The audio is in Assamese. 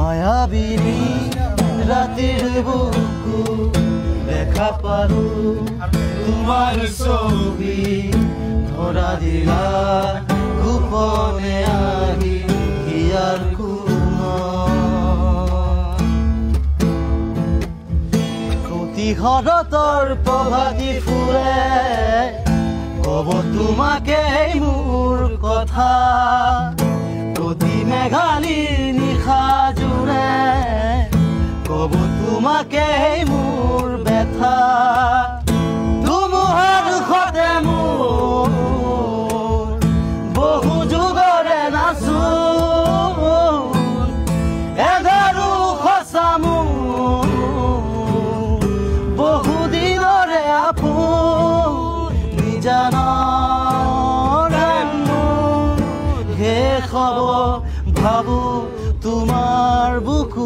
মায়াবিনী ৰাতিৰ বুকু দেখা পালো তোমাৰ ছবি ধৰা দিলা গোপনে আহি হিয়াৰ প্ৰতি শৰতৰ প্ৰভাতী ফুলে কব তোমাকে মোৰ কথা প্ৰতি মেঘালী নিশা জোৰে কব তোমাকে মোৰ ব্যথা ধুমুহাৰ সতে মোৰ বহু যুগৰে নাচো এঘাৰো সঁচা মোৰ বহু দিনৰে আপোন নিজানৰে মোৰ শেষ হ'ব ভাবো তোমাৰ বুকু